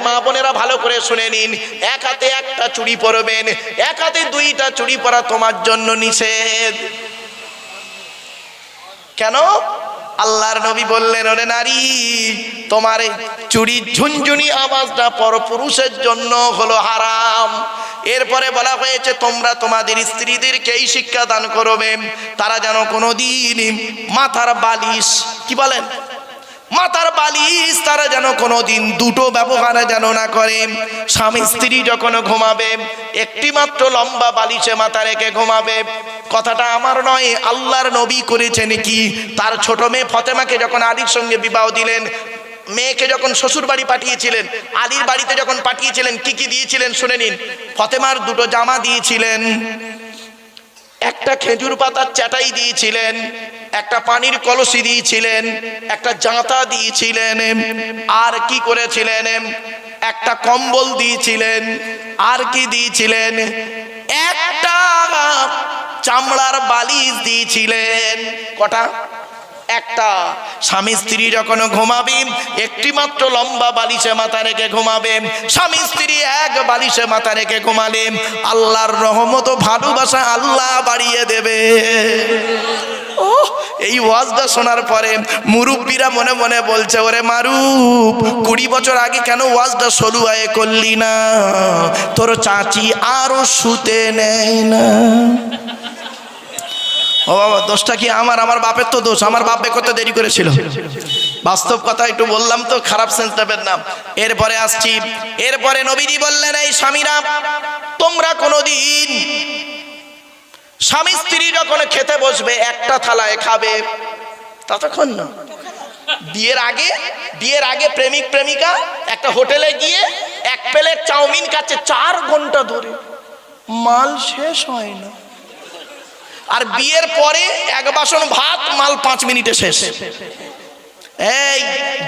মা বোনেরা ভালো করে শুনে নিন, এক হাতে একটা চুড়ি পরবেন, এক হাতে দুইটা চুড়ি পরা তোমার জন্য নিষেধ। কেন? আল্লাহর নবী বললেন, ওরে নারী, তোমার চুড়ির ঝুনঝুনি আওয়াজটা পরপুরুষের জন্য হলো হারাম। এরপরে বলা হয়েছে, তোমরা তোমাদের স্ত্রীদেরকে এই শিক্ষা দান করবে, তারা যেন কোনোদিন মাথার বালিশ, কি বলেন, মাথার বালিশ তারা যেন কোনোদিন দুটো ব্যবহার যেন না করে। স্বামী স্ত্রী যখন ঘুমাবে একটি মাত্র লম্বা বালিশে মাথা রেখে ঘুমাবে। কথাটা আমার নয়, আল্লাহর নবী করেছেন কি, তার ছোট মেয়ে ফতেমাকে যখন আলীর সঙ্গে বিবাহ দিলেন, মেয়েকে যখন শ্বশুর বাড়ি পাঠিয়েছিলেন, আলীর বাড়িতে যখন পাঠিয়েছিলেন, কি কি দিয়েছিলেন শুনে নিন। ফতেমার দুটো জামা দিয়েছিলেন, একটা খেজুর পাতার চাটাই দিয়েছিলেন, একটা পানির কলসি দিয়েছিলেন, একটা জাঁতা দিয়েছিলেন, আর কি করেছিলেন, একটা কম্বল দিয়েছিলেন, আর কি দিয়েছিলেন, একটা চামড়ার বালিশ দিয়েছিলেন। কটা? একটা। স্বামী স্ত্রী যখন ঘুমাবে একটি মাত্র লম্বা বালিশে মাথা রেখে ঘুমাবে। স্বামী স্ত্রী এক বালিশে মাথা রেখে ঘুমালে আল্লাহর রহমত ও ভালোবাসা আল্লাহ বাড়িয়ে দেবে। এই ওয়াজটা শোনার পরে মুরব্বীরা মনে মনে বলছে, ওরে মারুপ, 20 বছর আগে কেন ওয়াজটা সলুয়ায়ে করলি না? তোর চাচি আরো শুতে নেয় না। ও বাবা, দোষটা কি আমার? আমার বাপের তো দোষ, আমার বাপ করতে দেরি করেছিল। বাস্তব কথা একটু বললাম তো, খারাপ সেন্স নেবেন না। এরপরে আসছি, এরপরে নবীজি বললেন, এই স্বামীরা, তোমরা কোনোদিন স্বামী স্ত্রী যখন খেতে বসবে একটা থালায় খাবে, ততক্ষণ না। বিয়ের আগে প্রেমিক প্রেমিকা একটা হোটেলে গিয়ে এক প্লেট চাউমিন খাচ্ছে 4 ঘন্টা ধরে, মাল শেষ হয় না। আর বিয়ের পরে এক বাসন ভাত, মাল 5 মিনিটে শেষ। এই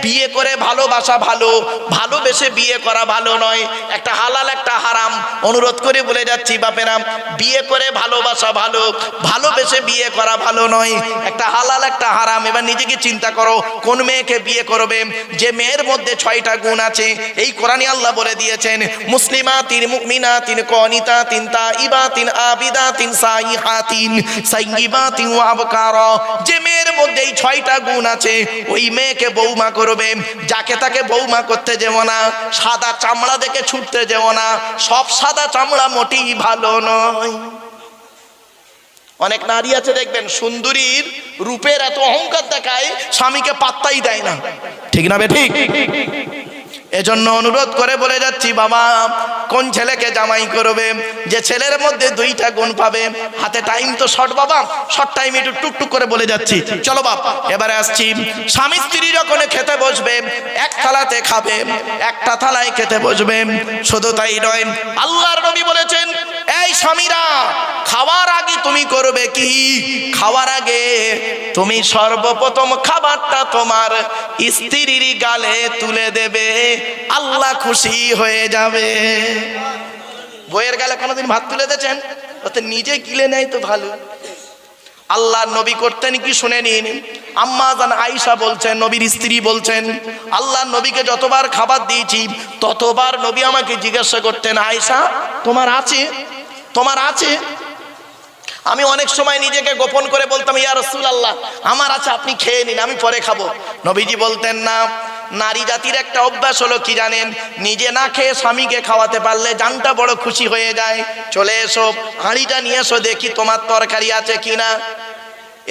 বিয়ে করে ভালোবাসা ভালো, ভালোবেসে বিয়ে করা ভালো নয়। একটা হালাল একটা হারাম। অনুরোধ করে বলে যাচ্ছি বাপেরা, বিয়ে করে ভালোবাসা ভালো, ভালোবেসে বিয়ে করা ভালো নয়। একটা হালাল একটা হারাম। এবার নিজেকে চিন্তা করো, কোন মেয়েকে বিয়ে করবে যে মেয়ের মধ্যে 6টা গুণ আছে। এই কোরআনে আল্লাহ বলে দিয়েছেন, মুসলিমাতিন মুমিনাতিন কনিতাতিন তাইবাতিন আবিদাতিন সাইহাতিন সাইয়িবাতিন ওয়া আবকারা। যে মেয়ের মধ্যে এই 6টা গুণ আছে, ওই মেয়েকে বৌমা করবে। যাকে তাকে বৌমা করতে যেও না, সাদা চামড়া দেখে ছুটতে যেও না। সব সাদা চামড়া মোটেই ভালো নয়। অনেক নারী আছে দেখবেন, সুন্দরীর রূপের এত অহংকার দেখায়, স্বামীকে পাত্তাই দেয় না। ঠিক না বে ঠিক? এজন্য অনুরোধ করে বলে যাচ্ছি, বাবা, কোন ছেলেকে জামাই করবে যে ছেলের মধ্যে 2টা গুণ পাবে? হাতে টাইম তো শর্ট বাবা, শর্ট টাইমে একটু টুকটুক করে বলে যাচ্ছি। চলো বাপ, এবারে আসছি। স্বামী স্ত্রী যখন খেতে বসবে এক থালাতে খাবে, একটা থালায় খেতে বসবে। শুধু তাই নয়, আল্লাহর নবী বলেছেন, এই স্বামীরা, খাওয়ার আগে তুমি করবে কি? খাওয়ার আগে তুমি সর্বপ্রথম খাবারটা তোমার স্ত্রীর গালে তুলে দেবে, আল্লাহ খুশি হয়ে যাবে। বইয়ের গালে কোনোদিন ভাত তুলে দিয়েছেন? ওতে নিজে গিলে নেয় তো ভালো। আল্লাহর নবী করতেন কি শুনে নিন। আম্মা জান আয়েশা বলছেন, নবীর স্ত্রী বলছেন, আল্লাহর নবীকে যতবার খাবার দিয়েছি ততবার নবী আমাকে জিজ্ঞাসা করতেন, আয়েশা তোমার আছে? তোমার আছে? আমি অনেক সময় নিজেকে গোপন করে বলতাম, ইয়া রাসূলুল্লাহ আমার আছে, আপনি খেয়ে নিন, আমি পরে খাবো। নবীজি বলতেন না। নারী জাতির একটা অভ্যাস হলো কি জানেন? নিজে না খেয়ে স্বামীকে খাওয়াতে পারলে জানটা বড় খুশি হয়ে যায়। চলে এসো, হাঁড়িটা নিয়ে এসো, দেখি তোমার তরকারি আছে কিনা।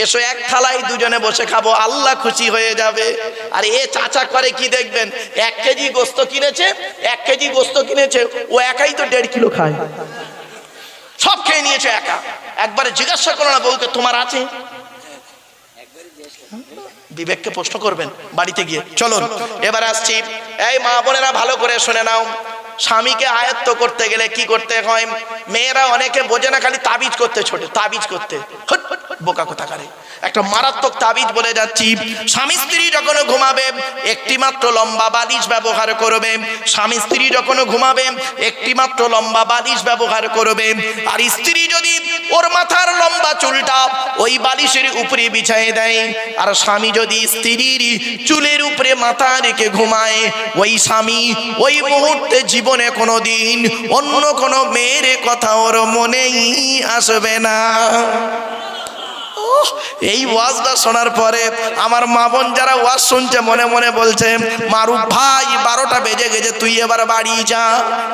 এসো, এক থালায় দুজনে বসে খাবো, আল্লাহ খুশি হয়ে যাবে। আর এ চাচা করে কি দেখবেন, 1 কেজি গোস্ত কিনেছে, 1 কেজি গোস্ত কিনেছে, ও একাই তো 1.5 কিলো খায়, সব খেয়ে নিয়েছে একা। একবারে জিজ্ঞাসা করো না বউকে, তোমার আছে? বিবেককে প্রশ্ন করবেন বাড়িতে গিয়ে। চলুন এবার আসছি। এই মা বোনেরা ভালো করে শুনে নাও, স্বামীকে আয়ত্ত করতে গেলে কি করতে হয়? মেয়েরা অনেকে বোঝে না, খালি তাবিজ করতে ছোটে, তাবিজ করতে বোকা কোথাকারে। একটা মারাত্মক তাবিজ বলে যাচ্ছি, স্বামী স্ত্রী যখন ঘুমাবে একটি মাত্র লম্বা বালিশ ব্যবহার করবে। স্বামী স্ত্রী যখন ঘুমাবে একটি মাত্র লম্বা বালিশ ব্যবহার করবে। আর স্ত্রী যদি ওর মাথার লম্বা চুলটা ওই বালিশের উপরে বিছায়ে দেয়, আর স্বামী যদি স্ত্রীর চুলের উপরে মাথা রেখে ঘুমায়, ওই স্বামী ওই মুহূর্তে জীবনে কোনোদিন অন্য কোনো মেয়ের কথা ওর মনেই আসবে না। এই ওয়াজটা শোনার পরে আমার মা বোন যারা ওয়াজ শুনছে মনে মনে বলছে, মারুফ ভাই 12টা বেজে গেছে, তুই এবার বাড়ি যা,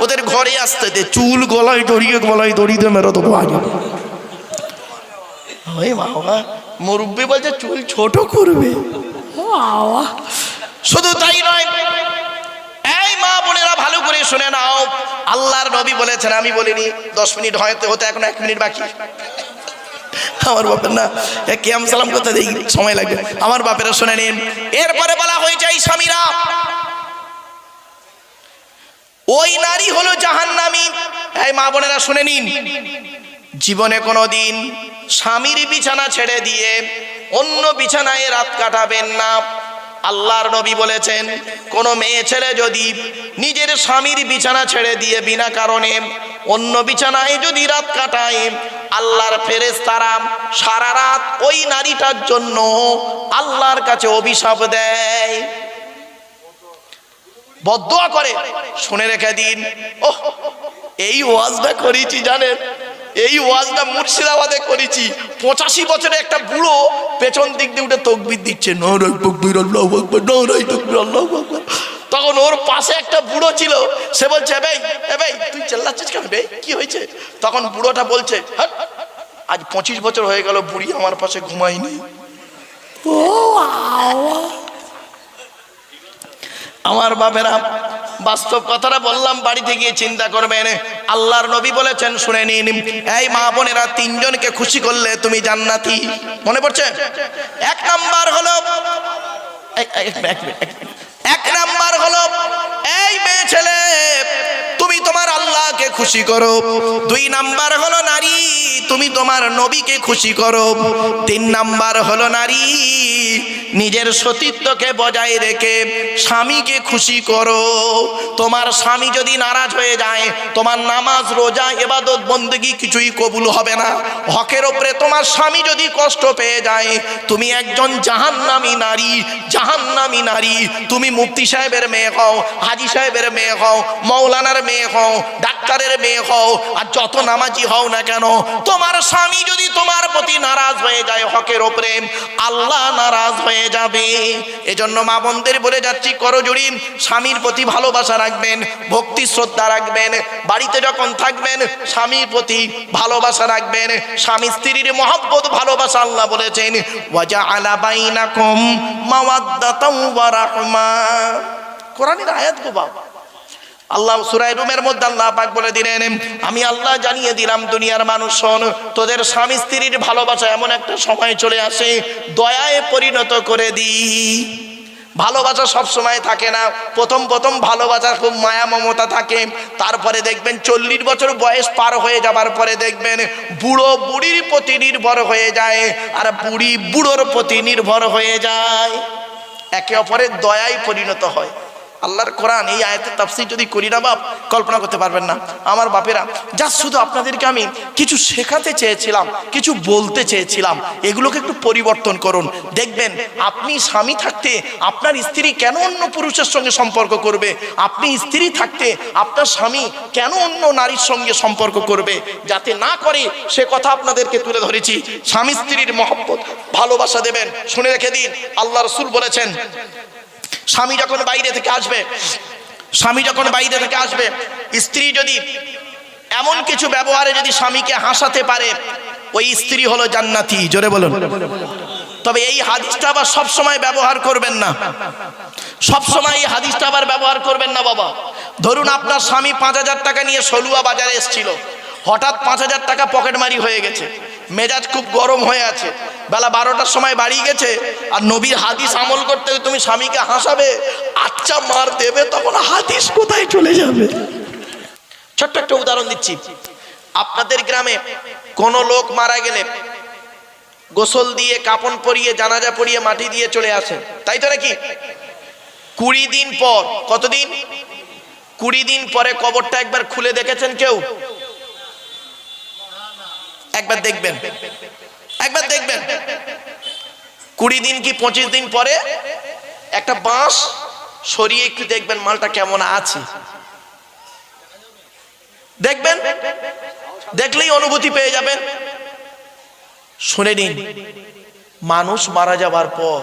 ওদের ঘরে আসতে দে, চুল গলায় দড়িয়ে মেরো তো আগে। ওই বাবা, মুরব্বি বলছে চুল ছোট করবে। শুধু তাই নয়, এই মা বোনেরা ভালো করে শুনে নাও, আল্লাহর নবী বলেছেন, আমি বলিনি, 10 মিনিট হতে এখন 1 মিনিট বাকি। আমার বাপের না কিয়াম সালাম করতে দেই, সময় লাগবে, আমার বাপেরা শুনে নিন। এরপরে বলা হয়েছে এই স্বামীরা, ওই নারী হলো জাহান্নামী। এই মা বোনেরা শুনে নিন, জীবনে কোনোদিন স্বামীর বিছানা ছেড়ে দিয়ে অন্য বিছানায় রাত কাটাবেন না। আল্লাহর নবী বলেছেন, কোন মেয়ে ছেলে যদি নিজের স্বামীর বিছানা ছেড়ে দিয়ে বিনা কারণে অন্য বিছানায় যদি রাত কাটায়, আল্লাহর ফেরেশতারা সারা রাত ওই নারীটার জন্য আল্লাহর কাছে অভিশাপ দেয়, বদদুয়া করে। শুনে রেখে দিন। ওহ, এই ওয়াজটা করেছি জানেন, এই ওয়াজটা মুর্শিদাবাদে করেছি। 85 বছরে একটা বুড়ো পেছন দিক দিয়ে উঠে তকবির দিচ্ছে, নারায়ে তাকবীর, আল্লাহু আকবার, নারায়ে তাকবীর, আল্লাহু আকবার। তখন ওর পাশে একটা বুড়ো ছিল, সে বলছে, এ ভাই তুই চেল্লাচ্ছিস কেন বে, কি হয়েছে? তখন বুড়োটা বলছে, হাট, আজ 25 বছর হয়ে গেল বুড়ি আমার পাশে ঘুমায়নি। ও আমার বাপেরা, বাস্তব কথাটা বললাম, বাড়িতে গিয়ে চিন্তা করবেন। আল্লাহর নবী বলেছেন, শুনে নিন, এই মা বোনেরা, 3 জনকে খুশি করলে তুমি জান্নাতি। মনে পড়ছে? 1 নাম্বার হলো, এই মেয়ে ছেলে তুমি তোমার আল্লাহকে খুশি করো। 2 নাম্বার হলো নারী, তুমি তোমার নবীকে খুশি করো। 3 নাম্বার হলো নারী, নিজের সতীত্বকে বজায় রেখে স্বামীকে খুশি করো। তোমার স্বামী যদি নারাজ হয়ে যায়, তোমার নামাজ রোজা ইবাদত বন্দেগী কিছুই কবুল হবে না। হকের উপরে তোমার স্বামী যদি কষ্ট পেয়ে যায়, তুমি একজন জাহান্নামী নারী, জাহান্নামী নারী। তুমি মুফতি সাহেবের মেয়ে হও, হাজি সাহেবের মেয়ে হও, মৌলানার মেয়ে হও, ডাক্তারের মেয়ে হও, আর যত নামাজি হও না কেন, তোমার স্বামী যদি তোমার প্রতি নারাজ হয়ে যায় হকের উপরে, আল্লাহ নারাজ হয়ে যাবে। এজন্য মা বোনদের বলে যাচ্ছি, করজোড়ি স্বামীর প্রতি ভালোবাসা রাখবেন, ভক্তি শ্রদ্ধা রাখবেন। বাড়িতে যখন থাকবেন স্বামীর প্রতি ভালোবাসা রাখবেন। স্বামী স্ত্রীর মহব্বত ভালোবাসা আল্লাহ বলেছেন, ওয়াজআলা বাইনাকুম মাওয়াদ্দাতাও ওয়া রাহমা। কোরআনের আয়াত গো বাবা। আল্লাহ সূরা রুমের মধ্যে আল্লাহ পাক বলে দিলেন, আমি আল্লাহ জানিয়ে দিলাম দুনিয়ার মানুষ শোন, তোদের স্বামী স্ত্রীর ভালোবাসা এমন একটা সময় চলে আসে, দয়ায় পরিণত করে দিই। ভালোবাসা সব সময় থাকে না। প্রথম ভালোবাসা খুব মায়া মমতা থাকে, তারপরে দেখবেন 40 বছর বয়স পার হয়ে যাবার পরে দেখবেন বুড়ো বুড়ির প্রতি নির্ভর হয়ে যায়, আর বুড়ি বুড়োর প্রতি নির্ভর হয়ে যায়, একে অপরের দয়ায় পরিণত হয়। আল্লাহর কোরআন এই আয়াতের তাফসীর যদি করি না বাপ, কল্পনা করতে পারবেন না। আমার বাপেরা, যা শুধু আপনাদেরকে আমি কিছু শেখাতে চেয়েছিলাম, কিছু বলতে চেয়েছিলাম, এগুলোকে একটু পরিবর্তন করুন। দেখবেন আপনি স্বামী থাকতে আপনার স্ত্রী কেন অন্য পুরুষের সঙ্গে সম্পর্ক করবে, আপনি স্ত্রী থাকতে আপনার স্বামী কেন অন্য নারীর সঙ্গে সম্পর্ক করবে, যাতে না করে সে কথা আপনাদেরকে তুলে ধরেছি। স্বামী স্ত্রীর মহব্বত ভালোবাসা দেবেন। শুনে রেখে দিন, আল্লাহ রাসূল বলেছেন, স্বামী যখন বাইরে থেকে আসবে, স্ত্রী যদি এমন কিছু ব্যবহারে যদি স্বামীকে হাসাতে পারে, ওই স্ত্রী হলো জান্নাতি। জোরে বলুন। তবে এই হাদিসটা আবার সব সময় ব্যবহার করবেন না, সব সময় এই হাদিসটা আবার ব্যবহার করবেন না বাবা। ধরুন আপনার স্বামী 5000 টাকা নিয়ে সলুয়া বাজারে এসেছিল, হঠাৎ 5000 টাকা পকেটমারি হয়ে গেছে, মেজাজ খুব গরম হয়ে আছে, বেলা 12টার সময় বাড়ি গেছে, আর নবীর হাদিস আমল করতে তুমি স্বামীকে হাসাবে, আচ্ছা মার দেবে, তখন হাদিস কোথায় চলে যাবে? ছোট্ট একটা উদাহরণ দিচ্ছি। আপনাদের গ্রামে কোন লোক মারা গেলে গোসল দিয়ে কাপন পরিয়ে জানাজা পরিয়ে মাটি দিয়ে চলে আসে, তাই তো নাকি? 20 দিন পর, কতদিন? 20 দিন পরে কবরটা একবার খুলে দেখেছেন কেউ? একবার দেখবেন, একবার দেখবেন। 20 দিন কি 25 দিন পরে একটা বাঁশ সরিয়ে একটু দেখবেন মালটা কেমন আছে, দেখবেন, দেখলেই অনুভূতি পেয়ে যাবেন। শুনে নিন, মানুষ মারা যাবার পর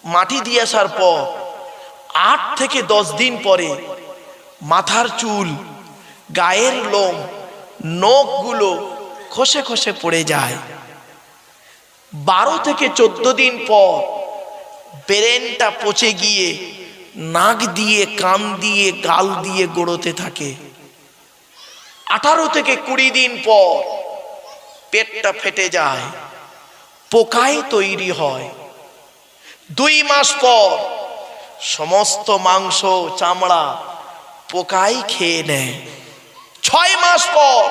মাটি দিয়ে আসার পর 8 থেকে 10 দিন পরে মাথার চুল, গায়ের লোম, নখগুলো খসে খসে পড়ে যায়। 12 থেকে 14 দিন পর ব্রেনটা পচে গিয়ে নাক দিয়ে, কান দিয়ে, গাল দিয়ে গড়োতে থাকে। 18 থেকে 20 দিন পর পেটটা ফেটে যায়, পোকায় তৈরি হয়। 2 মাস পর সমস্ত মাংস চামড়া পোকায় খেয়ে নেয়। 6 মাস পর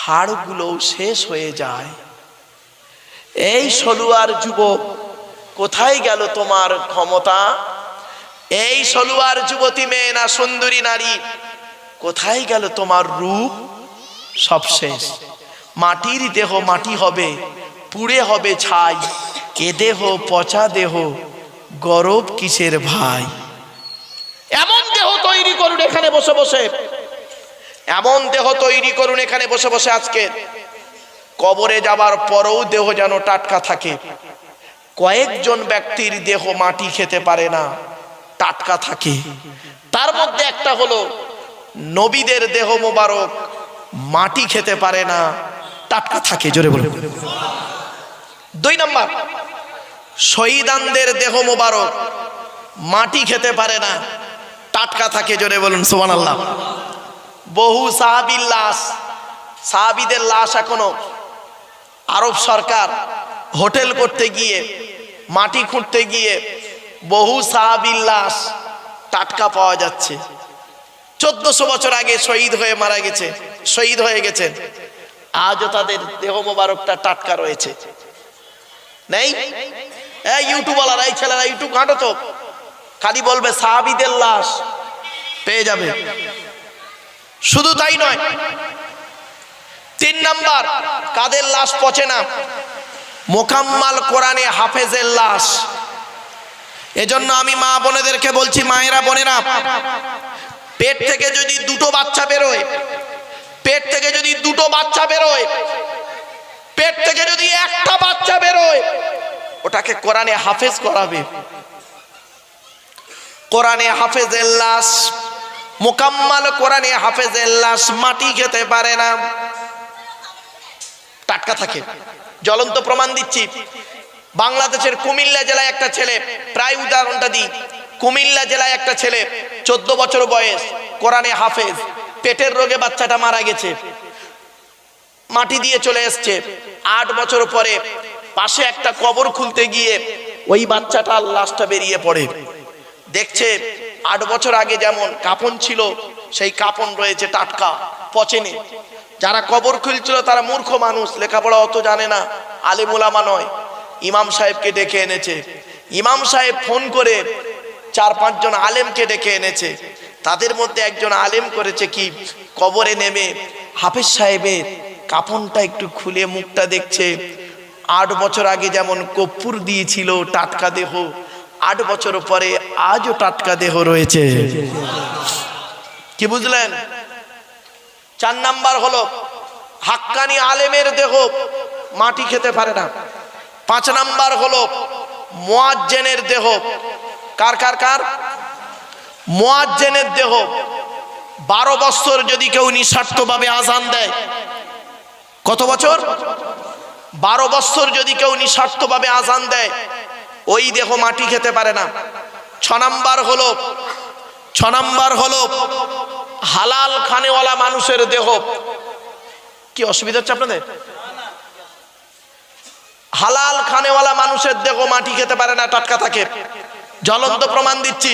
হাড়গুলো শেষ হয়ে যায়। এই সলুয়ার যুবক, কোথায় গেল তোমার ক্ষমতা? এই সলুয়ার যুবতী মেয়ে না সুন্দরী নারী, কোথায় গেল তোমার রূপ? সব শেষ। মাটির দেহ মাটি হবে, পুড়ে হবে ছাই। এ দেহ পচা দেহ, গরব কিসের ভাই? এমন দেহ তৈরি করুন এখানে বসে বসে, এমন দেহ তৈরি করুন এখানে বসে বসে আজকে কবরে যাবার পরেও দেহ যেন টাটকা থাকে। কয়েকজন ব্যক্তির দেহ মাটি খেতে পারে না, টাটকা থাকে। তার মধ্যে একটা হলো নবীদের দেহ মোবারক মাটি খেতে পারে না, টাটকা থাকে। জোরে বলুন। 2 নাম্বার, শহীদানদের দেহ মোবারক মাটি খেতে পারে না, টাটকা থাকে। জোরে বলুন সুবহানাল্লাহ। বহু সাহাবীর লাশ, সাহাবীদের লাশ এখনো আরব সরকার হোটেল করতে গিয়ে, মাটি খুঁড়তে গিয়ে বহু সাহাবীর লাশ টাটকা পাওয়া যাচ্ছে। 1400 বছর আগে শহীদ হয়ে মারা গেছে, শহীদ হয়ে গেছেন, আজও তাদের দেহ মোবারকটা টাটকা রয়েছে। নেই? এই ইউটিউবওয়ালারা, এই ছেলেরা ইউটিউব ঘাঁটো তো, খালি বলবে সাহাবীদের লাশ পেয়ে যাবে। শুধু তাই নয়, 3 নাম্বার, কাদের লাশ পচে না? মোকাম্মাল কোরআনে হাফেজের লাশ। এজন্য আমি মা বোনেদেরকে বলছি, মায়েরা বোনেরা, পেট থেকে যদি 2টো বাচ্চা বেরোয়, পেট থেকে যদি 2টো বাচ্চা বেরোয়, পেট থেকে যদি একটা বাচ্চা বেরোয়, ওটাকে কোরআনে হাফেজ করাবে। কোরআনে হাফেজের লাশ, মোকাম্মাল কোরআনে হাফেজের লাশ মাটি খেতে পারে না, টাটকা থাকে। জ্বলন্ত প্রমাণ দিচ্ছি। বাংলাদেশের কুমিল্লা জেলায় একটা ছেলে, প্রায় উদাহরণটা দিই, কুমিল্লা জেলায় একটা ছেলে 14 বছর বয়স, কোরআনে হাফেজ, পেটের রোগে বাচ্চাটা মারা গেছে, মাটি দিয়ে চলে এসছে। 8 বছর পরে পাশে একটা কবর খুলতে গিয়ে ওই বাচ্চাটার লাশটা বেরিয়ে পড়ে। দেখছে 8 বছর আগে যেমন কাপন ছিল সেই কাপন রয়েছে, টাটকা, পচেনি। যারা কবর খুলছিল তারা মূর্খ মানুষ, লেখাপড়া অত জানে না, আলেম ওলামা নয়। ইমাম সাহেবকে ডেকে এনেছে। ইমাম সাহেব ফোন করে 4-5 জন আলেমকে ডেকে এনেছে। তাদের মধ্যে একজন আলেম করেছে কি, কবরে নেমে হাফেজ সাহেবের কাপনটা একটু খুলে মুখটা দেখছে। 8 বছর আগে যেমন কর্পূর দিয়েছিল টাটকা দেহ, 8 বছর পরে আজও টাটকা দেহ রয়েছে। কি বুঝলেন? 4 নাম্বার হলো হাক্কানি আলেমের দেহ মাটি খেতে পারে না। 5 নাম্বার হলো মুয়াজ্জিনের দেহ। কার কার কার? মুয়াজ্জিনের দেহ। 12 বছর যদি কেউ নিঃস্বার্থভাবে আযান দেয়, কত বছর? 12 বছর যদি কেউ নিঃস্বার্থভাবে আযান দেয়, ওই দেহ মাটি খেতে পারে না। 6 নাম্বার হলো হালাল খানেওয়ালা মানুষের দেহ। কি অসুবিধা হচ্ছে আপনাদের? হালাল খানেওয়ালা মানুষের দেহ মাটি খেতে পারে না, টাটকা থাকে। জ্বলন্ত প্রমাণ দিচ্ছি।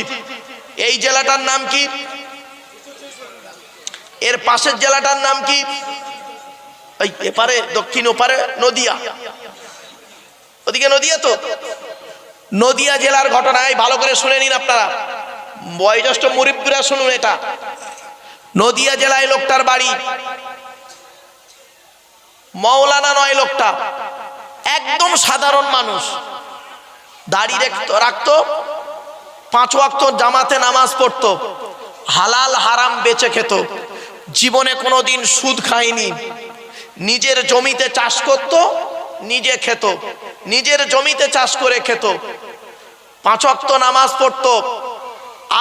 এই জেলাটার নাম কি? এর পাশের জেলাটার নাম কি? ওই এপারে দক্ষিণ ওপারে নদিয়া, ওদিকে নদিয়া তো। নদিয়া জেলার ঘটনায় ভালো করে শুনে নিন আপনারা, বয়োজ্যেষ্ঠ মুরব্বীরা শুনুন এটা। নদিয়া জেলায় লোকটার বাড়ি, মৌলানা নয় লোকটা, একদম সাধারণ মানুষ, দাড়ি রাখতো, 5 ওয়াক্ত জামাতে নামাজ পড়তো, হালাল হারাম বেচে খেত, জীবনে কোনোদিন সুদ খায়নি, নিজের জমিতে চাষ করত, নিজে খেত, নিজের জমিতে চাষ করে খেত, 5 ওয়াক্ত নামাজ পড়তো,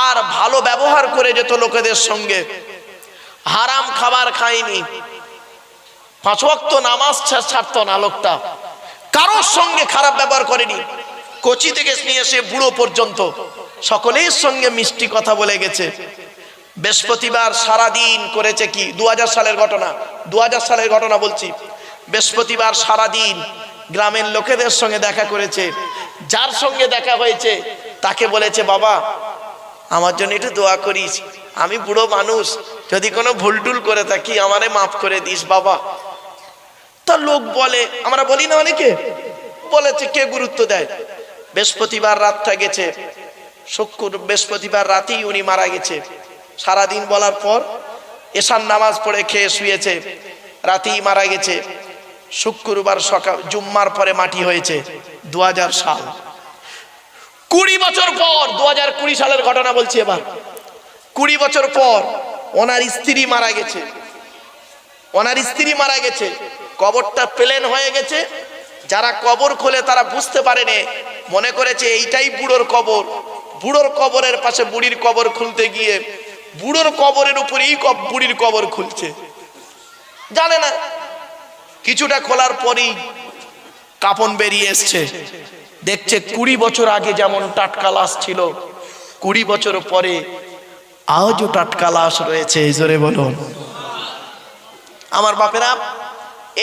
আর ভালো ব্যবহার করে যেত লোকেদের সঙ্গে, হারাম খাবার খায়নি, 5 ওয়াক্ত নামাজ ছাড়তো না লোকটা, কারোর সঙ্গে খারাপ ব্যবহার করেনি, কচি থেকে নিয়ে এসে বুড়ো পর্যন্ত সকলের সঙ্গে মিষ্টি কথা বলে গেছে। বৃহস্পতিবার সারাদিন করেছে কি, 2000 সালের ঘটনা, 2000 সালের ঘটনা বলছি। বৃহস্পতিবার সারাদিন গ্রামের লোকেদের সঙ্গে দেখা করেছে, যার সঙ্গে দেখা হয়েছে তাকে বলেছে, বাবা আমার জন্য একটু দোয়া করিস, আমি বুড়ো মানুষ, যদি কোনো ভুলটুল করে থাকি আমারে মাফ করে দিস বাবা। তা লোক বলে, আমরা বলি না অনেকে, বলেছে কে গুরুত্ব দেয়। বৃহস্পতিবার রাতটা গেছে, বৃহস্পতিবার রাতেই উনি মারা গেছে। সারাদিন বলার পর এশার নামাজ পড়ে খেয়ে শুয়েছে, রাতেই মারা গেছে। শুক্রবার সকাল জুম্মার পরে মাটি হয়েছে। 2000 সাল, 20 বছর পর, 2020 সালের ঘটনা বলছি এবার। 20 বছর পর ওনার স্ত্রী মারা গেছে, ওনার স্ত্রী মারা গেছে, কবরটা প্লেন হয়ে গেছে। যারা কবর খোলে তারা বুঝতে পারেনি, মনে করেছে এইটাই বুড়োর কবর। বুড়োর কবরের পাশে বুড়ির কবর খুলতে গিয়ে বুড়োর কবরের উপরেই বুড়ির কবর খুলছে, জানে না। কিছুটা খোলার পরেই কাফন বেরিয়ে এসছে, দেখছে 20 বছর আগে যেমন টাটকা লাশ ছিল, 20 বছর পরে আজও টাটকা লাশ রয়েছে। জোরে বলুন। আমার বাপেরা,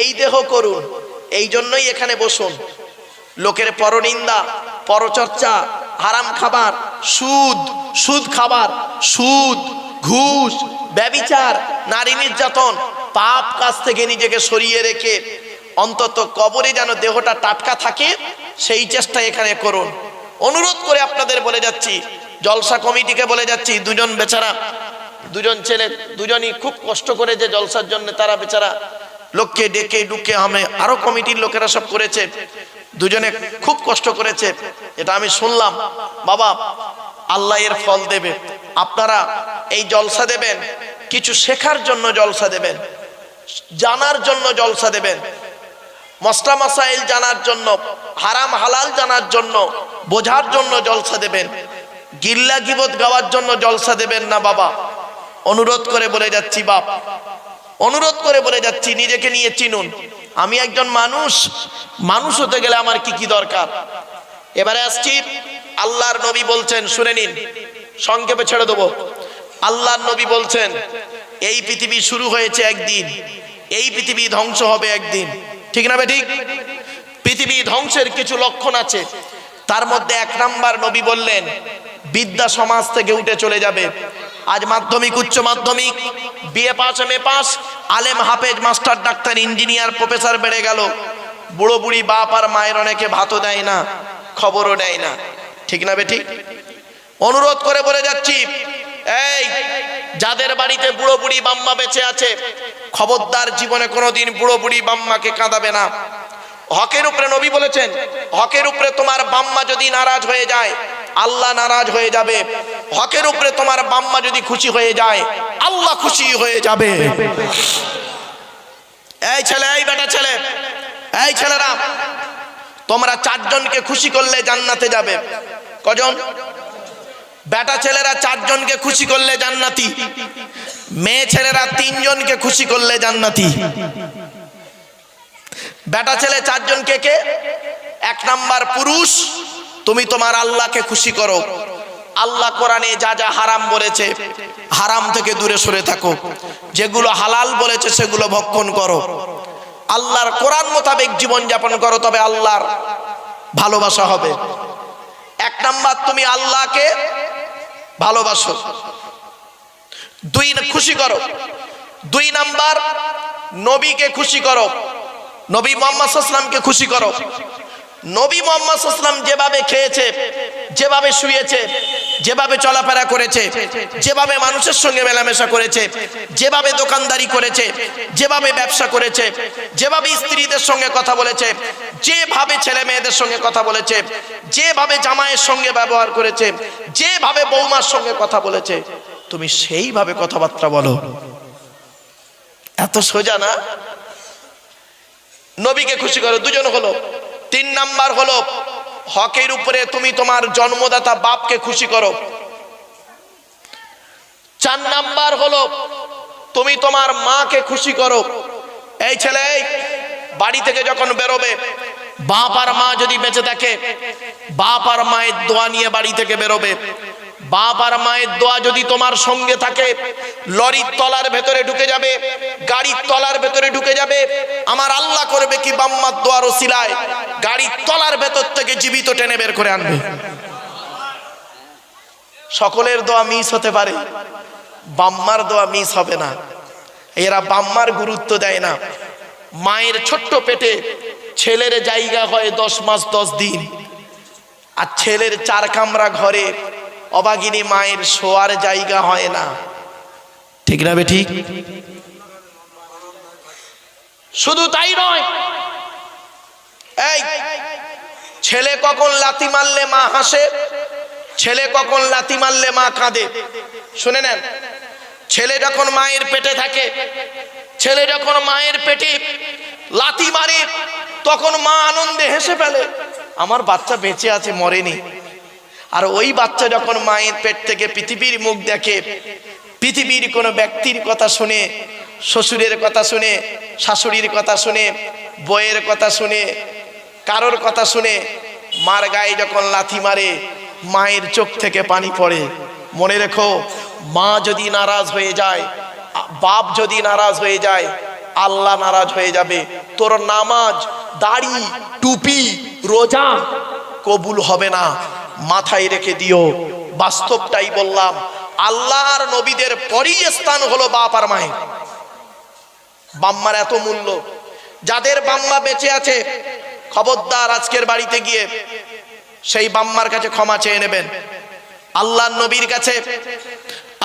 এই দেহ করুন, এই জন্যই এখানে বসুন। লোকের পরনিন্দা, পরচর্চা, হারাম খাবার, সুদ খাবার, সুদ, ঘুষ, ব্যভিচার, নারী নির্যাতন, পাপ কাজ থেকে নিজেকে সরিয়ে রেখে অন্তত কবরে যেন দেহটা টাটকা থাকে, সেই চেষ্টা এখানে করুন। অনুরোধ করে আপনাদের বলে যাচ্ছি, জলসা কমিটিকে বলে যাচ্ছি, দুজন বেচারা, দুজন ছেলে, দুজনই খুব কষ্ট করে যে জলসার জন্য তারা বেচারা লোককে ডেকে ডুকে হামে, আরো কমিটির লোকেরা সব করেছে, দুজনে খুব কষ্ট করেছে, এটা আমি শুনলাম। বাবা আল্লাহ এর ফল দেবে। আপনারা এই জলসা দেবেন, কিছু শেখার জন্য জলসা দেবেন, জানার জন্য জলসা দেবেন, মসলা মাসাইল জানার জন্য, হারাম হালাল জানার জন্য, বোঝার জন্য জলসা দেবেন, গিল্লা গিবত গাওয়ার জন্য জলসা দেবেন না বাবা। অনুরোধ করে বলে যাচ্ছি বাপ, অনুরোধ করে বলে যাচ্ছি, নিজেকে নিয়ে চিনুন। আমি একজন মানুষ, মানুষ হতে গেলে আমার কি কি দরকার। এবারে আসছি, আল্লাহর নবী বলছেন, শুনে নিন, সংক্ষেপে ছেড়ে দেবো। আল্লাহর নবী বলছেন, এই পৃথিবী শুরু হয়েছে একদিন, এই পৃথিবী ধ্বংস হবে একদিন, ঠিক না ঠিক? পৃথিবী ধ্বংসের কিছু লক্ষণ আছে, তার মধ্যে 1 নাম্বার নবী বললেন, বিদ্যা সমাজ থেকে উঠে চলে যাবে। আজ মাধ্যমিক, উচ্চ মাধ্যমিক, বিএ পাস, এমএ পাস, আলেম, হাফেজ, মাস্টার, ডাক্তার, ইঞ্জিনিয়ার, প্রফেসর বেড়ে গেল। বুড়ো বুড়ি বাপ আর মায়ের অনেকে ভাতও দেয় না, খবরও দেয় না, ঠিক না বেঠিক? অনুরোধ করে বলে যাচ্ছি, এই যাদের বাড়িতে বুড়ো বুড়ি বাম্মা বেঁচে আছে, খবরদার জীবনে কোনোদিন বুড়ো বুড়ি বাম্মাকে কাঁদাবে না। হকের উপরে নবী বলেছেন, হকের উপরে তোমার বাম্মা যদি নারাজ হয়ে যায়, আল্লাহ নারাজ হয়ে যাবে। হকের উপরে তোমার বাম্মা যদি খুশি হয়ে যায়, আল্লাহ খুশি হয়ে যাবে। এই ছেলে, এই বেটা ছেলে, এই ছেলেরা, তোমরা 4 জনকে খুশি করলে জান্নাতে যাবে। কজন? বেটা ছেলেরা 4 জনকে খুশি করলে জান্নাতি, মেয়ে ছেলেরা 3 জনকে খুশি করলে জান্নাতি। বেটা ছেলে 4 জনকে কে? 1 নাম্বার পুরুষ, তুমি তোমার আল্লাহকে খুশি করো। আল্লাহ কোরআনে যা যা হারাম বলেছে, হারাম থেকে দূরে সরে থাকো, যেগুলো হালাল বলেছে সেগুলো ভক্ষণ করো, আল্লাহর কোরআন মোতাবেক জীবন যাপন করো, তবে আল্লাহর ভালোবাসা হবে। 1 নাম্বার তুমি আল্লাহকে ভালোবাসো, 2 খুশি করো। 2 নাম্বার, নবীকে খুশি করো, নবী মুহাম্মদ সাল্লাল্লাহু আলাইহি ওয়াসাল্লামকে খুশি করো। নবী মুহাম্মদ সাল্লাল্লাহু আলাইহি ওয়াসাল্লাম যেভাবে খেয়েছে, যেভাবে শুয়েছে, যেভাবে চলাফেরা করেছে, যেভাবে মানুষের সঙ্গে মেলামেশা করেছে, যেভাবে দোকানদারি করেছে, যেভাবে ব্যবসা করেছে, যেভাবে স্ত্রীদের সঙ্গে কথা বলেছে, যেভাবে ছেলে মেয়েদের সঙ্গে কথা বলেছে, যেভাবে জামাইয়ের সঙ্গে ব্যবহার করেছে, যেভাবে বৌমার সঙ্গে কথা বলেছে, তুমি সেইভাবে কথাবার্তা বলো। এত সোজা না? নবীকে খুশি করো, দুজন হলো। 3 নাম্বার হলো, হকের উপরে তুমি তোমার জন্মদাতা বাপকে খুশি করো। 4 নাম্বার হলো, তুমি তোমার মাকে খুশি করো। এই ছেলে, বাড়ি থেকে যখন বেরোবে, বাপ আর মা যদি বেঁচে থাকে, বাপ আর মায়ের দোয়া নিয়ে বাড়ি থেকে বেরোবে। বাপ আর মায়ের দোয়া যদি তোমার সঙ্গে থাকে, লরির তলার ভেতরে ঢুকে যাবে, গাড়ির তলার ভেতরে ঢুকে যাবে। আমার আল্লাহ করবে কি, বাম্মার দোয়ার ওসিলায় গাড়ির তলার ভেতর থেকে জীবিত টেনে বের করে আনবে। সকলের দোয়া মিস হতে পারে, বাম্মার দোয়া মিস হবে না। এরা বাম্মার গুরুত্ব দেয় না। মায়ের ছোট্ট পেটে ছেলের জায়গা হয় 10 মাস 10 দিন, আর ছেলের 4 কামরা ঘরে অভাগিনী মায়ের শোয়ার জায়গা হয় না। ঠিক না বে ঠিক? শুধু তাই নয়, এই ছেলে কখন লাথি মারলে মা হাসে, ছেলে কখন লাথি মারলে মা কাঁদে, শুনে নেন। ছেলে যখন মায়ের পেটে থাকে, ছেলে যখন মায়ের পেটে লাথি মারে, তখন মা আনন্দে হেসে ফেলে, আমার বাচ্চা বেঁচে আছে, মরেনি। আর ওই বাচ্চা যখন মায়ের পেট থেকে পৃথিবীর মুখ দেখে, পৃথিবীর কোনো ব্যক্তির কথা শুনে, শ্বশুরের কথা শুনে, শাশুড়ির কথা শুনে, বইয়ের কথা শুনে, কারোর কথা শুনে, মার গায়ে যখন লাথি মারে, মায়ের চোখ থেকে পানি পড়ে। মনে রেখো, মা যদি নারাজ হয়ে যায়, বাপ যদি নারাজ হয়ে যায়, আল্লাহ নারাজ হয়ে যাবে। তোর নামাজ, দাড়ি, টুপি, রোজা কবুল হবে না, মাথায় রেখে দিও। বাস্তবটাই বললাম, আল্লাহ আর নবীদের পরই স্থান হলো বাপ আর মায়ের। বাম্মার এত মূল্য। যাদের বাম্মা বেঁচে আছে, খবরদার আজকের বাড়িতে গিয়ে সেই বাম্মার কাছে ক্ষমা চেয়ে নেবেন। আল্লাহর নবীর কাছে,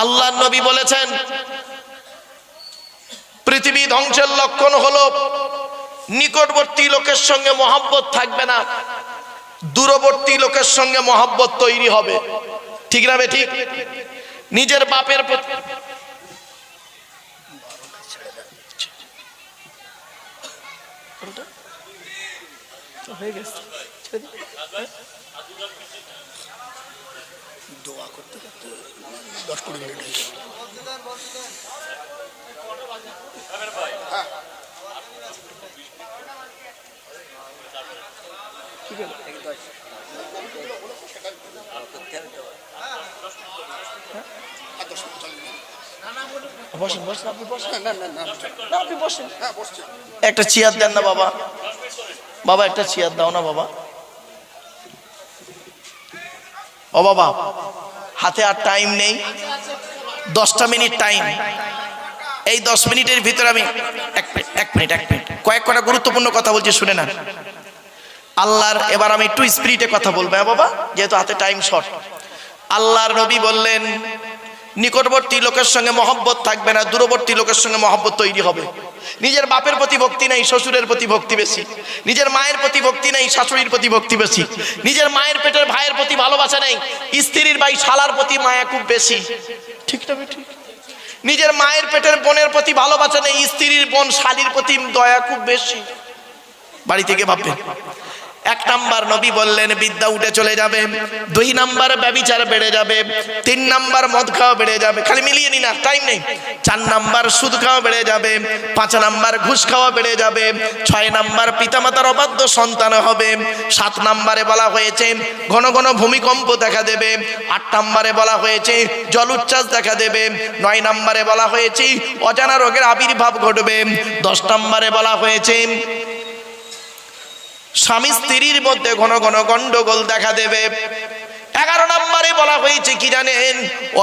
আল্লাহর নবী বলেছেন, পৃথিবী ধ্বংসের লক্ষণ হলো নিকটবর্তী লোকের সঙ্গে মহব্বত থাকবে না, দূরবর্তী লোকের সঙ্গে মহব্বত তৈরি হবে। ঠিক না বে ঠিক? নিজের বাপের প্রতি হয়ে গেছে, দোয়া করতে করতে 10-20 মিনিট হয়ে গেছে। বসেন বসেন, আপনি বসেন। না আপনি বসেন, একটা চেয়ার দেন না বাবা, বাবা একটা চেয়ার দাও না বাবা। ও বাবা, হাতে আর টাইম নেই, 10টা মিনিট টাইম। এই 10 মিনিটের ভিতরে আমি এক মিনিট কয়েকটা গুরুত্বপূর্ণ কথা বলছি, শুনে না। আল্লাহর, এবার আমি একটু স্পিরিটে কথা বলবো বাবা, যেহেতু হাতে টাইম শর্ট। আল্লাহর নবী বললেন, নিকটবর্তী লোকের সঙ্গে মহব্বত থাকবে না, দূরবর্তী লোকের সঙ্গে মহব্বত তৈরি হবে। নিজের বাপের প্রতি ভক্তি নেই, শ্বশুরের প্রতি ভক্তি বেশি। নিজের মায়ের প্রতি ভক্তি নেই, শাশুড়ির প্রতি ভক্তি বেশি। নিজের মায়ের পেটের ভাইয়ের প্রতি ভালোবাসা নেই, স্ত্রীর ভাই শালার প্রতি মায়া খুব বেশি। ঠিক না ঠিক? নিজের মায়ের পেটের বোনের প্রতি ভালোবাসা নেই, স্ত্রীর বোন শালীর প্রতি দয়া খুব বেশি। বাড়ি থেকে ভাববেন। 1 নাম্বার নবী বললেন, বিদ্যা উঠে চলে যাবে। 2 নাম্বার ব্যভিচার বেড়ে যাবে। 3 নাম্বার মদ খাওয়া বেড়ে যাবে, খালি মিলিয়ে নিন, টাইম নেই। 4 নাম্বার সুদ খাওয়া বেড়ে যাবে। 5 নাম্বার ঘুষ খাওয়া বেড়ে যাবে। 6 নাম্বার পিতামাতার অবাধ্য সন্তান হবে। 7 নাম্বারে বলা হয়েছে ঘন ঘন ভূমিকম্প দেখা দেবে। 8 নাম্বারে বলা হয়েছে জলোচ্ছ্বাস দেখা দেবে। 9 নাম্বারে বলা হয়েছে অজানা রোগের আবির্ভাব ঘটবে। 10 নাম্বারে বলা হয়েছে স্বামী স্ত্রীর মধ্যে ঘন ঘন গন্ডগোল দেখা দেবে। 11 নম্বরে বলা হয়েছে কি জানেন,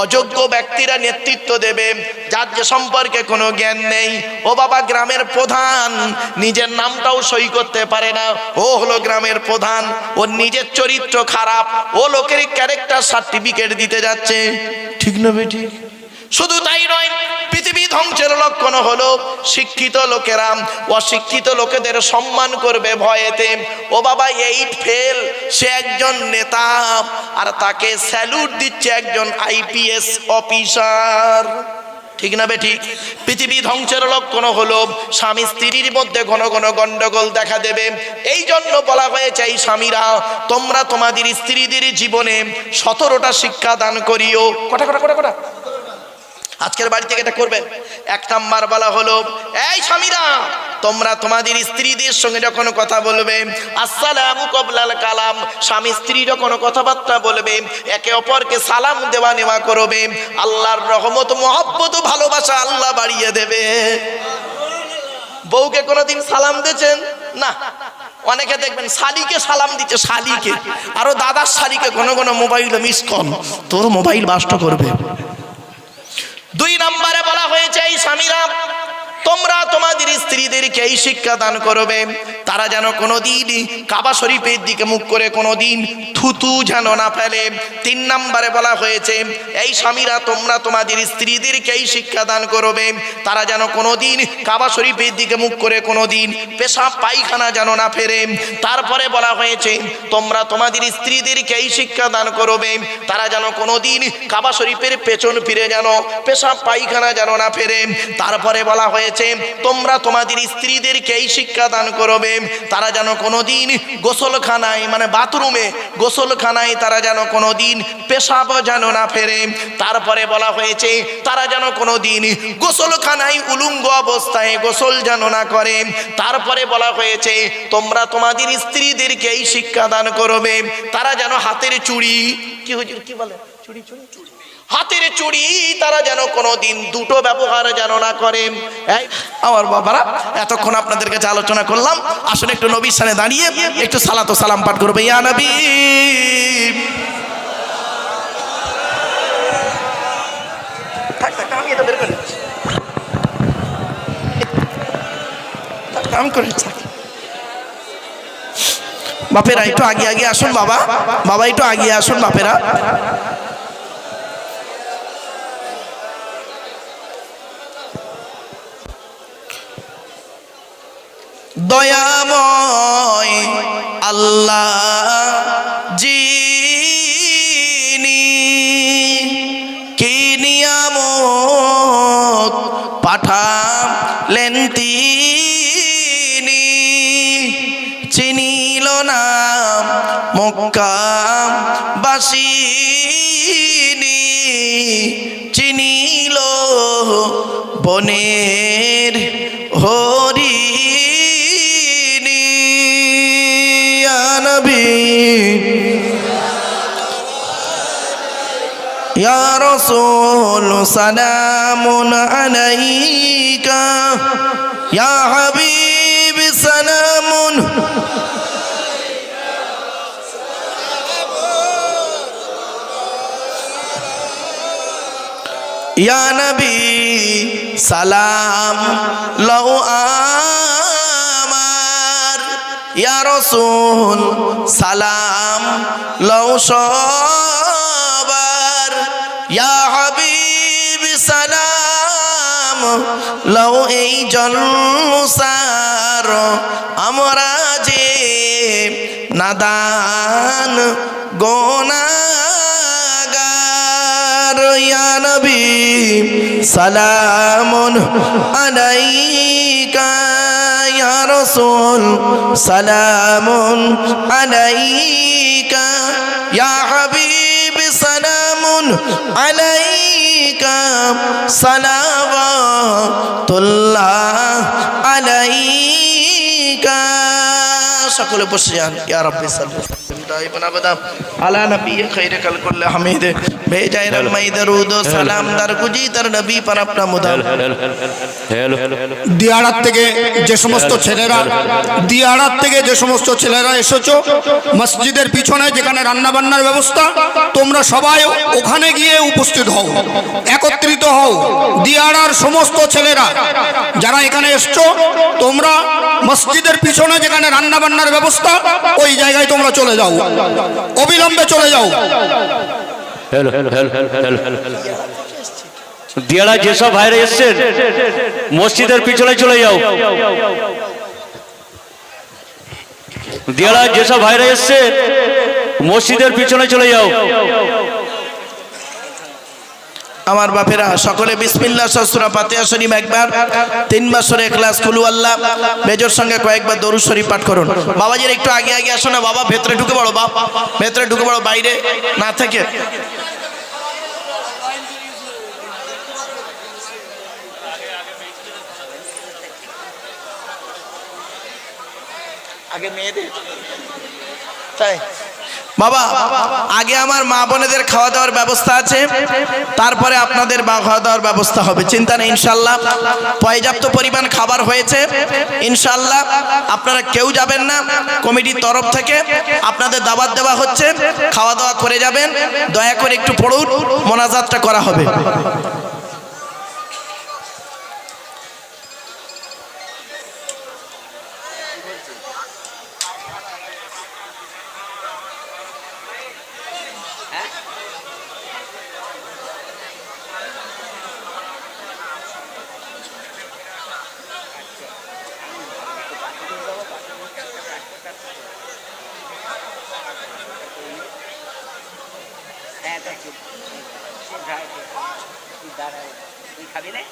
অযোগ্য ব্যক্তিরা নেতৃত্ব দেবে, যার যে সম্পর্কে কোনো জ্ঞান নেই। ও বাবা, গ্রামের প্রধান নিজের নামটাও সই করতে পারে না, ও হলো গ্রামের প্রধান, ওর নিজের চরিত্র খারাপ, ও লোকের ক্যারেক্টার সার্টিফিকেট দিতে যাচ্ছে। ঠিক না বেঠিক? শুধু তাই নয়, পৃথিবী ধ্বংসের লক্ষণ হলো শিক্ষিত লোকেরা অশিক্ষিত লোকেদের সম্মান করবে ভয়েতে। ও বাবা, 8 ফেল, সে একজন নেতা, আর তাকে স্যালুট দিচ্ছে একজন আইপিএস অফিসার। ঠিক না বেঠিক? পৃথিবী ধ্বংসের লক্ষণ হলো স্বামী স্ত্রীর মধ্যে ঘন ঘন গন্ডগোল দেখা দেবে। এই জন্য বলা হয়েছে, এই স্বামীরা তোমরা তোমাদের স্ত্রীদের জীবনে 17টা শিক্ষা দান করিও। কটা কটা কটা কটা আজকের বাড়ি থেকে এটা করবেন। 1 নাম্বার বলা হলো, এই স্বামীরা তোমরা তোমাদের স্ত্রীদের সঙ্গে যখন কথা বলবে, আসসালামু কবলাল কালাম, স্বামী স্ত্রী যখন কথাবার্তা বলবে একে অপরকে সালাম দেওয়া নেওয়া করবে, আল্লাহর রহমত মহব্বত ভালোবাসা আল্লাহ বাড়িয়ে দেবে। বউকে কোনোদিন সালাম দিয়েছেন? না। অনেকে দেখবেন শালিকে সালাম দিচ্ছে, শালিকে, আরো দাদার শালিকে ঘন ঘন মোবাইলে মিস কল, তোর মোবাইল বাস্ট করবে। 2 নম্বরে বলা হয়েছে, এই স্বামীরা তোমরা তোমাদের স্ত্রীদেরকে এই শিক্ষা দান করবে, তারা যেন কোনোদিন কাবা শরীফের দিকে মুখ করে কোনোদিন থুতু যেন না ফেলে। 3 নম্বরে বলা হয়েছে, এই স্বামীরা তোমরা তোমাদের স্ত্রীদেরকে এই শিক্ষা দান করবে, তারা যেন কোনোদিন কাবা শরীফের দিকে মুখ করে কোনোদিন পেশাব পায়খানা যেন না ফেরে। তারপরে বলা হয়েছে, তোমরা তোমাদের স্ত্রীদেরকে এই শিক্ষা দান করবে, তারা যেন কোনোদিন কাবা শরীফের পেছন ফিরে যেন পেশাব পায়খানা যেন না ফেরে। তারপরে বলা হয়েছে, তোমরা তোমাদের স্ত্রীদেরকে এই শিক্ষা দান করবে, তারা যেন কোনোদিন গোসলখানায় মানে বাথরুমে গোসলখানায় তারা যেন কোনোদিন পেশাব যেন না ফেরে। তারপরে বলা হয়েছে, তারা যেন কোনোদিন গোসলখানায় উলঙ্গ অবস্থায় গোসল যেন না করে। তারপরে বলা হয়েছে, তোমরা তোমাদের স্ত্রীদেরকে এই শিক্ষা দান করবে, তারা যেন হাতের চুড়ি, কি হুজুর কি বলে, চুড়ি চুড়ি চুড়ি, হাতের চুড়ি তারা যেন কোনোদিন দুটো ব্যবহার যেন না করে। আমার বাবারা, এতক্ষণ আপনাদের কাছে আলোচনা করলাম, আসলে একটু নবীর সামনে দাঁড়িয়ে একটু সালাত ও সালাম পাঠ করবে। ইয়া নবী, আমি এটা বের করে কাম করে। বাপেরা একটু আগে আগে আসুন, বাবা বাবা একটু আগে আসুন বাপেরা। দয়াময় আল্লাহ যিনি কি নিয়ামত পাঠালেন তিনি, চিনিল না মক্কাবাসিনী, চিনিল বনের হরিণী। ইয়া নবী, ইয়া রাসূল সালামুন আলাইকা, ইয়া হাবিব সালামুন, ইয়া নবী সালাম লও আমার, ইয়া রাসূল সালাম লও সবার, ইয়া হাবিব সালাম লও এই জলসার, আমরা যে নাদান গোনাগার। ইয়া নবী সালামুন আলাইকা, ইয়া রাসূল সালামুন আলাইকা, ইয়া হাবিব সালামুন আলাইকা, সালাওয়াতুল্লাহ আলাইকা। সকলে বসে যান। ইয়া রাব্বি সাল্লি দাইমান আবাদা আলা নবী খায়র খালকুল হামিদ भेजाए रमई दरूद সালাম দার গুজি তার নবী पर अपना मुदाम। দিয়াড়ার থেকে যে সমস্ত ছেলেরা এসেছো মসজিদের পিছনে যেখানে রান্না বান্নার ব্যবস্থা, তোমরা সবাই ওখানে গিয়ে উপস্থিত হও, একত্রিত হও। দিয়াড়ার সমস্ত ছেলেরা যারা এখানে এসছো, তোমরা মসজিদের পিছনে যেখানে রান্না বান্নার ব্যবস্থা, ওই জায়গায় তোমরা চলে যাও, অবিলম্বে চলে যাও। দিয়াড়া যেসব ভাইরা এসছেন মসজিদের পিছনে চলে যাও। দিয়াড়া যেসব ভাইরা এসছে মসজিদের পিছনে চলে যাও। আমার বাপেরা সকলে বিসমিল্লাহ সূরা ফাতিহা শরীফ একবার, 3 বছরে ইখলাস কুলু আল্লাহ মেজর সঙ্গে কয়েকবার দরুদ শরীফ পাঠ করুন। বাবাজির একটু আগে আগে আসো না বাবা, ভেতরে ঢুকে পড়ো বাপ, ভেতরে ঢুকে পড়ো, বাইরে না থেকে। আগে মেয়েদের তাই বাবা, আগে আমার মা বোনেদের খাওয়া দাওয়ার ব্যবস্থা আছে, তারপরে আপনাদের খাওয়া দাওয়ার ব্যবস্থা হবে, চিন্তা নেই ইনশাল্লাহ। পর্যাপ্ত পরিমাণ খাবার হয়েছে ইনশাল্লাহ, আপনারা কেউ যাবেন না, কমিটির তরফ থেকে আপনাদের দাওয়াত দেওয়া হচ্ছে, খাওয়া দাওয়া করে যাবেন। দয়া করে একটু পড়ুন, মোনাজাতটা করা হবে। খাবি না